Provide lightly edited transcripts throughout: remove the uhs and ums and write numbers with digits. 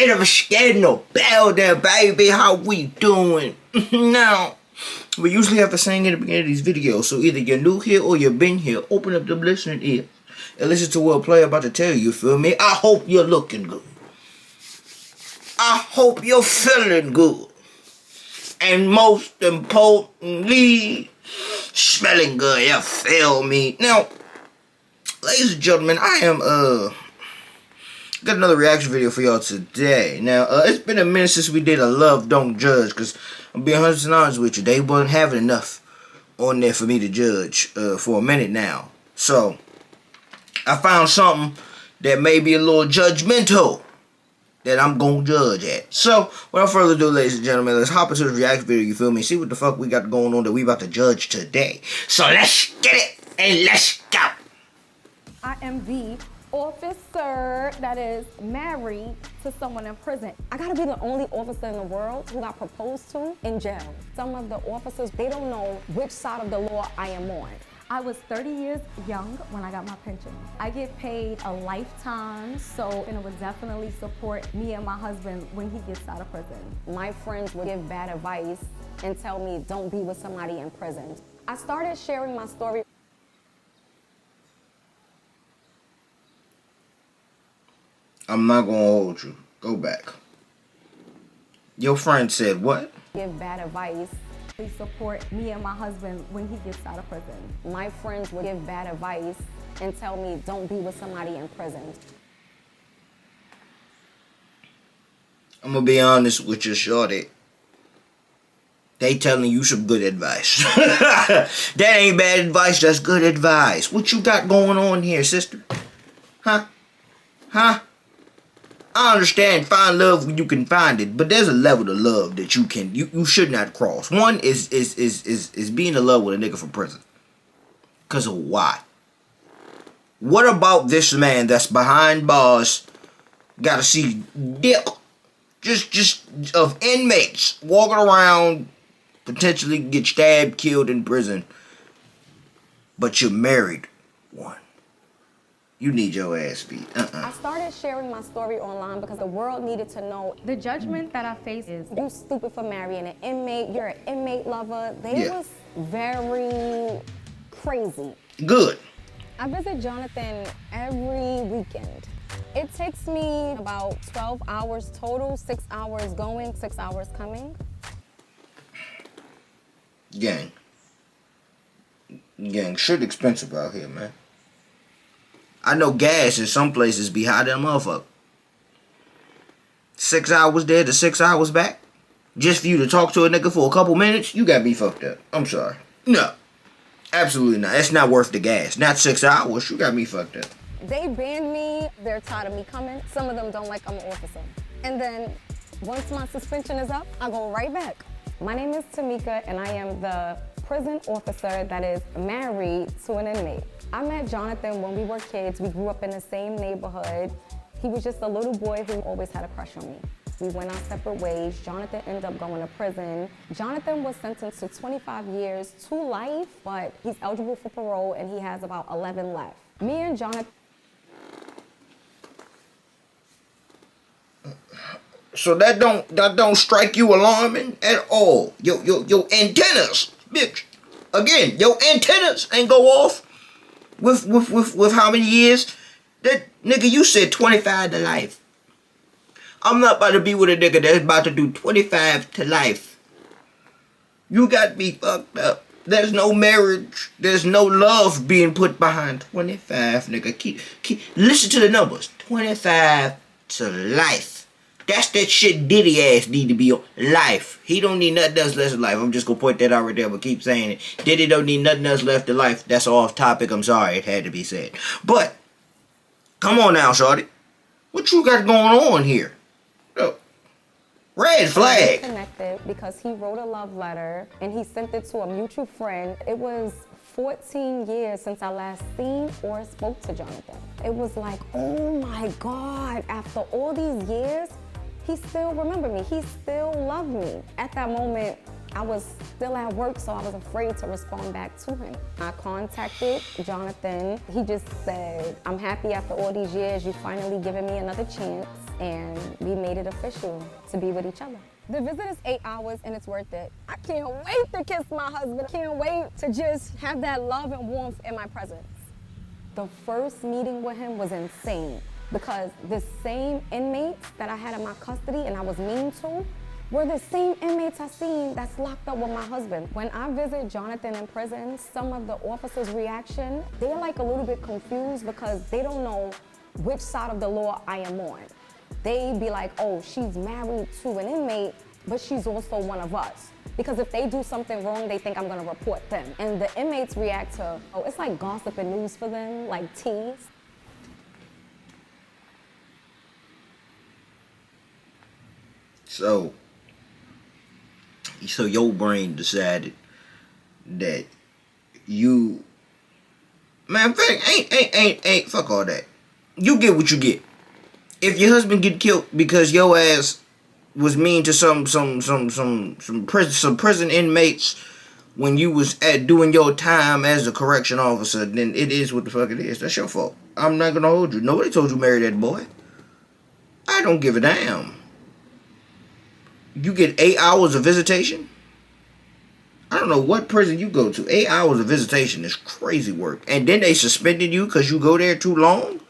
bit of a scandal. There, baby. How we doing? Now, we usually have to sing in the beginning of these videos, so either you're new here or you've been here. Open up the listening ear and listen to what a player about to tell you, feel me? I hope you're looking good. I hope you're feeling good. And most importantly, smelling good, you feel me? Now, ladies and gentlemen, I am, got another reaction video for y'all today. Now, it's been a minute since we did a Love Don't Judge, because I'm being 100% honest with you, they wasn't having enough on there for me to judge for a minute now. So, I found something that may be a little judgmental that I'm gonna judge at. So, without further ado, ladies and gentlemen, let's hop into the reaction video, you feel me? See what the fuck we got going on that we about to judge today. So, let's get it, and let's go! I am the officer that is married to someone in prison. I gotta be the only officer in the world who got proposed to in jail. Some of the officers, they don't know which side of the law I am on. I was 30 years young when I got my pension. I get paid a lifetime, so it would definitely support me and my husband when he gets out of prison. My friends would give bad advice and tell me, don't be with somebody in prison. I started sharing my story. I'm not gonna hold you. Go back. Your friend said what? Give bad advice. They support me and my husband when he gets out of prison. My friends would give bad advice and tell me, don't be with somebody in prison. I'm gonna be honest with you, shorty. They telling you some good advice. That ain't bad advice, that's good advice. What you got going on here, sister? Huh? Huh? I understand find love when you can find it, but there's a level of love that you should not cross. One is being in love with a nigga from prison. Cause of why? What about this man that's behind bars gotta see dick just of inmates walking around, potentially get stabbed, killed in prison, but you're married one? You need your ass beat. I started sharing my story online because the world needed to know the judgment that I face is, you stupid for marrying an inmate, you're an inmate lover. They was very crazy. Good. I visit Jonathan every weekend. It takes me about 12 hours total, 6 hours going, 6 hours coming. Gang, shit expensive out here, man. I know gas in some places be high than a motherfucker. 6 hours there to 6 hours back? Just for you to talk to a nigga for a couple minutes? You got me fucked up. I'm sorry. No. Absolutely not. It's not worth the gas. Not 6 hours. You got me fucked up. They banned me. They're tired of me coming. Some of them don't like I'm an officer. And then once my suspension is up, I go right back. My name is Tamika, and I am the prison officer that is married to an inmate. I met Jonathan when we were kids. We grew up in the same neighborhood. He was just a little boy who always had a crush on me. We went our separate ways. Jonathan ended up going to prison. Jonathan was sentenced to 25 years to life, but he's eligible for parole and he has about 11 left. Me and Jonathan. So that don't strike you alarming at all. Your antennas, bitch. Again, your antennas ain't go off. With how many years? That nigga, you said 25 to life. I'm not about to be with a nigga that's about to do 25 to life. You got me fucked up. There's no marriage. There's no love being put behind 25, nigga. Keep listen to the numbers. 25 to life. That's that shit Diddy ass need to be on. Life. He don't need nothing else left in life. I'm just gonna point that out right there, but keep saying it. Diddy don't need nothing else left in life. That's off topic. I'm sorry. It had to be said. But, come on now, shorty. What you got going on here? Oh, red flag. Connected because he wrote a love letter and he sent it to a mutual friend. It was 14 years since I last seen or spoke to Jonathan. It was like, oh my God, after all these years, he still remembered me. He still loved me. At that moment, I was still at work, so I was afraid to respond back to him. I contacted Jonathan. He just said, I'm happy after all these years, you finally given me another chance. and we made it official to be with each other. The visit is 8 hours and it's worth it. I can't wait to kiss my husband. Can't wait to just have that love and warmth in my presence. The first meeting with him was insane because the same inmates that I had in my custody and I was mean to were the same inmates I seen that's locked up with my husband. When I visit Jonathan in prison, some of the officers' reaction, they're like a little bit confused because they don't know which side of the law I am on. They be like, oh, she's married to an inmate, but she's also one of us. Because if they do something wrong, they think I'm gonna report them. And the inmates react to, oh, it's like gossip and news for them, like tease. So your brain decided that you, man, ain't fuck all that. You get what you get. If your husband get killed because your ass was mean to some prison inmates when you was doing your time as a correction officer, then it is what the fuck it is. That's your fault. I'm not gonna hold you. Nobody told you to marry that boy. I don't give a damn. You get 8 hours of visitation? I don't know what prison you go to. 8 hours of visitation is crazy work. And then they suspended you because you go there too long?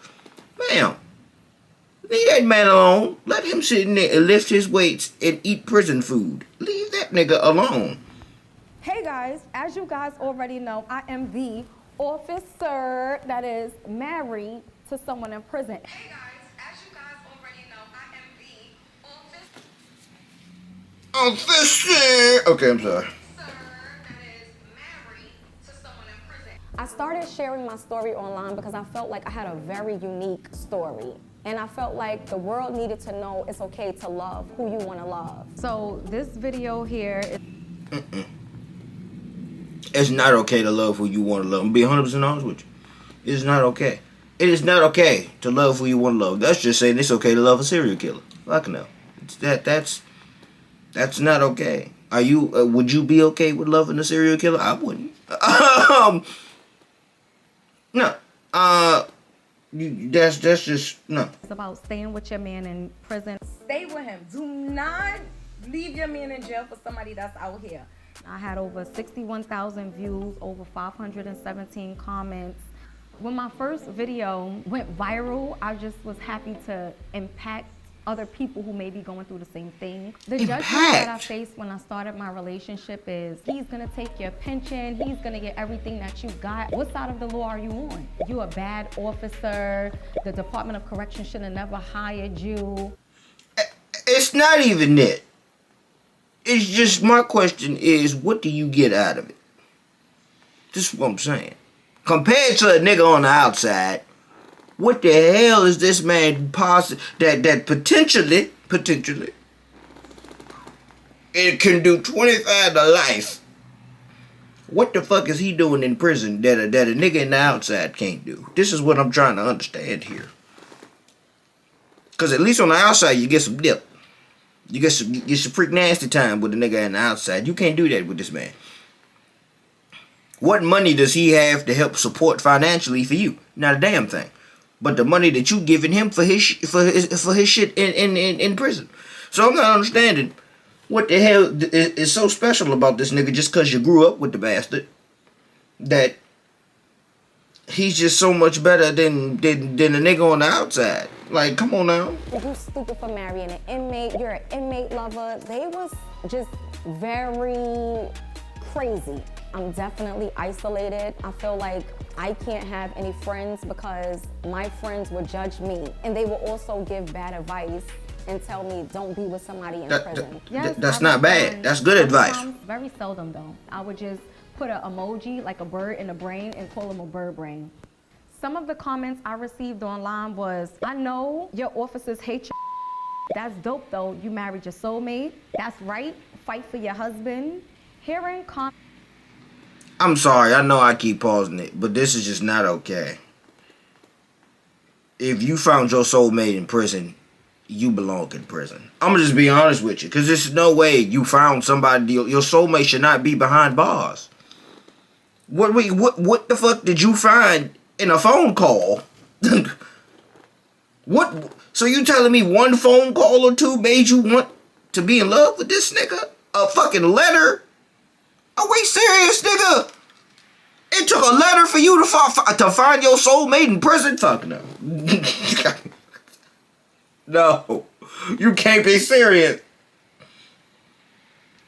Ma'am, leave that man alone. Let him sit in there and lift his weights and eat prison food. Leave that nigga alone. Hey guys, as you guys already know, I am the officer that is married to someone in prison. Hey guys, as you guys already know, I am the officer. Okay, I'm sorry. I started sharing my story online because I felt like I had a very unique story. And I felt like the world needed to know it's okay to love who you want to love. So this video here is... It's not okay to love who you want to love. I'm being 100% honest with you. It's not okay. It is not okay to love who you want to love. That's just saying it's okay to love a serial killer. Fuck no. That's not okay. Are you? Would you be okay with loving a serial killer? I wouldn't. No. That's just no. It's about staying with your man in prison. Stay with him. Do not leave your man in jail for somebody that's out here. I had over 61,000 views, over 517 comments. When my first video went viral, I just was happy to impact other people who may be going through the same thing. The judgment that I faced when I started my relationship is, he's gonna take your pension, he's gonna get everything that you got. What side of the law are you on? You a bad officer, the Department of Correction should have never hired you. It's not even it. It's just, my question is, what do you get out of it? This is what I'm saying. Compared to a nigga on the outside, what the hell is this man that potentially it can do 25 to life? What the fuck is he doing in prison that a nigga in the outside can't do? This is what I'm trying to understand here. Cause at least on the outside you get some dip. You get some freak nasty time with the nigga on the outside. You can't do that with this man. What money does he have to help support financially for you? Not a damn thing. But the money that you giving him for his shit in prison. So I'm not understanding what the hell is so special about this nigga just because you grew up with the bastard. That he's just so much better than a nigga on the outside. Like, come on now. You stupid for marrying an inmate. You're an inmate lover. They was just very crazy. I'm definitely isolated. I feel like I can't have any friends because my friends would judge me. And they will also give bad advice and tell me don't be with somebody in prison. Yes, that's not bad. That's good advice. Very seldom though. I would just put an emoji like a bird in a brain and call them a bird brain. Some of the comments I received online was, I know your officers hate you. That's dope though. You married your soulmate. That's right. Fight for your husband. Hearing comments. I'm sorry, I know I keep pausing it, but this is just not okay. If you found your soulmate in prison, you belong in prison. I'm gonna just be honest with you, because there's no way you found somebody, your soulmate should not be behind bars. What the fuck did you find in a phone call? What? So you telling me one phone call or two made you want to be in love with this nigga? A fucking letter? Are we serious, nigga? It took a letter for you to find your soulmate in prison? Fuck no. No. You can't be serious.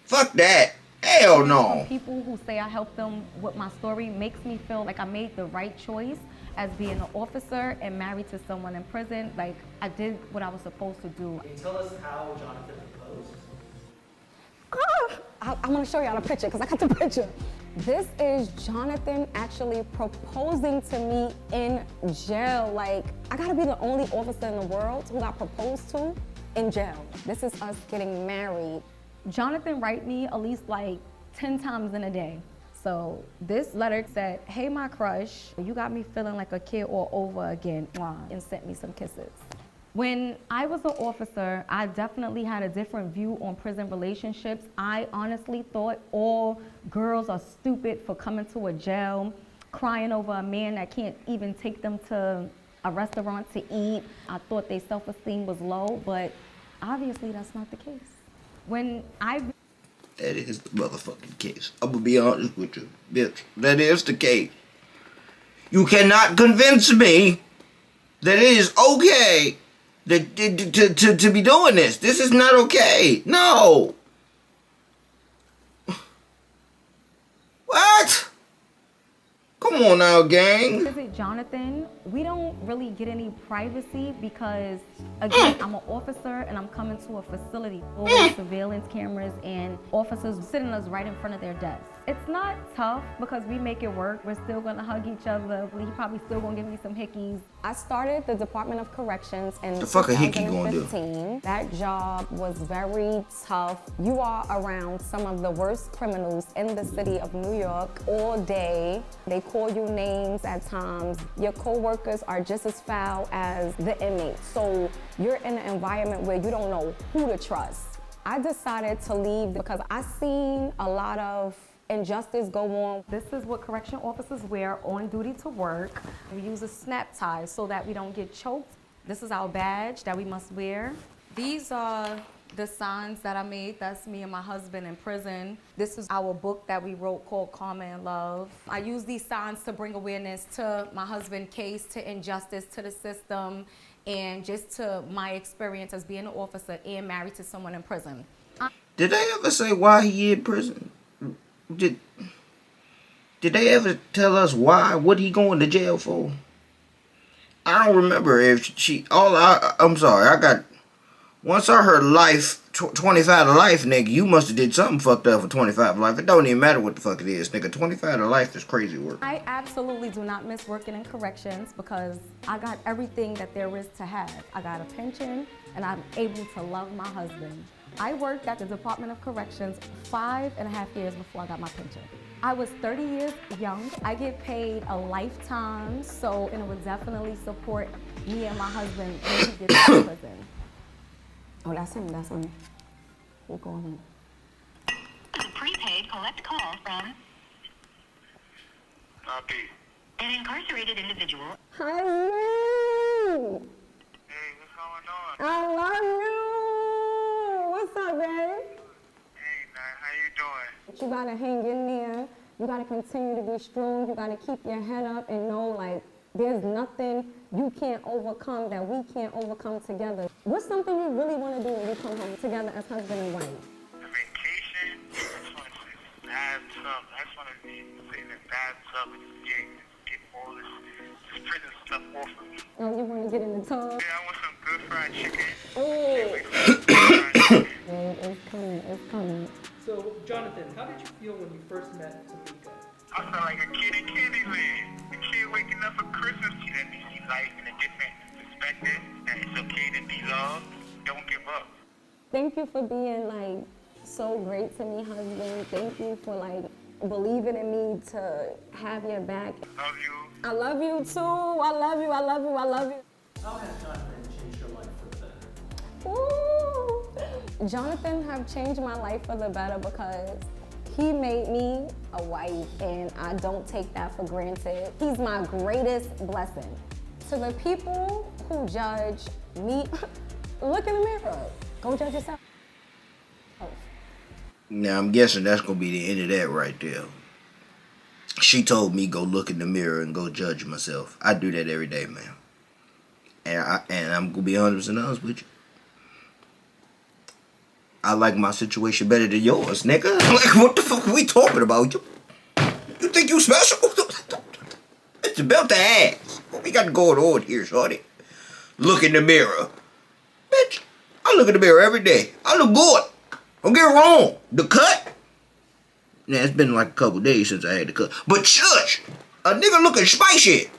Fuck that. Hell no. People who say I helped them with my story makes me feel like I made the right choice as being an officer and married to someone in prison. Like, I did what I was supposed to do. Can you tell us how Jonathan proposed? I want to show y'all the picture because I got the picture. This is Jonathan actually proposing to me in jail. Like, I gotta be the only officer in the world who got proposed to in jail. This is us getting married. Jonathan write me at least like 10 times in a day. So this letter said, hey, my crush, you got me feeling like a kid all over again, and sent me some kisses. When I was an officer, I definitely had a different view on prison relationships. I honestly thought all girls are stupid for coming to a jail, crying over a man that can't even take them to a restaurant to eat. I thought their self-esteem was low, but obviously that's not the case. That is the motherfucking case. I'm gonna be honest with you, bitch. That is the case. You cannot convince me that it is okay to be doing this. This is not okay. No. What? Come on now, gang. Visit Jonathan. We don't really get any privacy because, again, I'm an officer and I'm coming to a facility full of surveillance cameras and officers sitting us right in front of their desks. It's not tough because we make it work. We're still gonna hug each other. He probably still gonna give me some hickeys. I started the Department of Corrections in the fuck a hickey gonna do? That job was very tough. You are around some of the worst criminals in the city of New York all day. They call you names at times. Your co-workers are just as foul as the inmates. So you're in an environment where you don't know who to trust. I decided to leave because I seen a lot of injustice go on. This is what correction officers wear on duty to work. We use a snap tie so that we don't get choked. This is our badge that we must wear. These are the signs that I made. That's me and my husband in prison. This is our book that we wrote called Karma and Love. I use these signs to bring awareness to my husband's case, to injustice, to the system, and just to my experience as being an officer and married to someone in prison. Did they ever say why he in prison? Did they ever tell us why? What he going to jail for? I don't remember if I'm sorry. Once I heard life, 25 to life, nigga, you must have did something fucked up for 25 to life. It don't even matter what the fuck it is, nigga. 25 to life is crazy work. I absolutely do not miss working in corrections because I got everything that there is to have. I got a pension and I'm able to love my husband. I worked at the Department of Corrections 5.5 years before I got my pension. I was 30 years young. I get paid a lifetime, so it would definitely support me and my husband when he gets to prison. Oh, that's him. We'll go ahead. Prepaid collect call from an incarcerated individual. Hi. Hey, what's going on? I love you. What's up, babe? Hey, man, how you doing? You gotta hang in there. You gotta continue to be strong. You gotta keep your head up and know, like, there's nothing you can't overcome that we can't overcome together. What's something you really want to do when you come home together as husband and wife? A vacation? I just want to sit in the bathtub. I just want to be sitting in the bathtub and just get all this prison stuff off of me. Oh, you want to get in the tub? Yeah, I want some good fried chicken. Oh, it's coming. So, Jonathan, how did you feel when you first met Tamika? I felt like a kid in Candyland. A kid waking up for Christmas. She let me see life in a different perspective. That it's okay to be loved. Don't give up. Thank you for being, like, so great to me, husband. Thank you for, like, believing in me to have your back. Love you. I love you, too. I love you. How has Jonathan changed your life for the better? Ooh. Jonathan have changed my life for the better because he made me a wife, and I don't take that for granted. He's my greatest blessing. To the people who judge me, look in the mirror. Go judge yourself. Now, I'm guessing that's going to be the end of that right there. She told me go look in the mirror and go judge myself. I do that every day, man. And I'm going to be 100% honest with you. I like my situation better than yours, nigga. Like, what the fuck are we talking about? You think you special? It's about the ass. What we got going on here, shorty? Look in the mirror. Bitch, I look in the mirror every day. I look good. Don't get it wrong. The cut? Now, it's been like a couple days since I had the cut. But shush! A nigga looking spicy.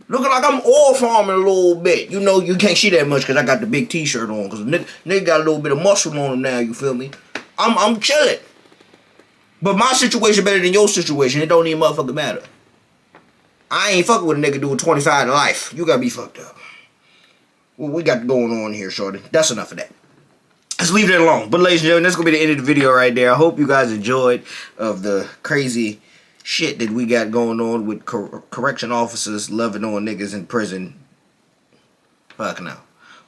Looking like I'm oil farming a little bit. You know, you can't see that much because I got the big t-shirt on. Because nigga got a little bit of muscle on him now, you feel me? I'm chilling. But my situation better than your situation. It don't even motherfucking matter. I ain't fucking with a nigga doing 25 to life. You gotta be fucked up. What we got going on here, shorty? That's enough of that. Let's leave that alone. But ladies and gentlemen, that's gonna be the end of the video right there. I hope you guys enjoyed of the crazy shit that we got going on with correction officers loving on niggas in prison. Fuck no.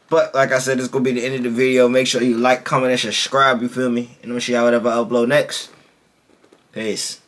But like I said, this is gonna be the end of the video. Make sure you like, comment, and subscribe, you feel me? And I'm gonna see y'all whatever I upload next. Peace.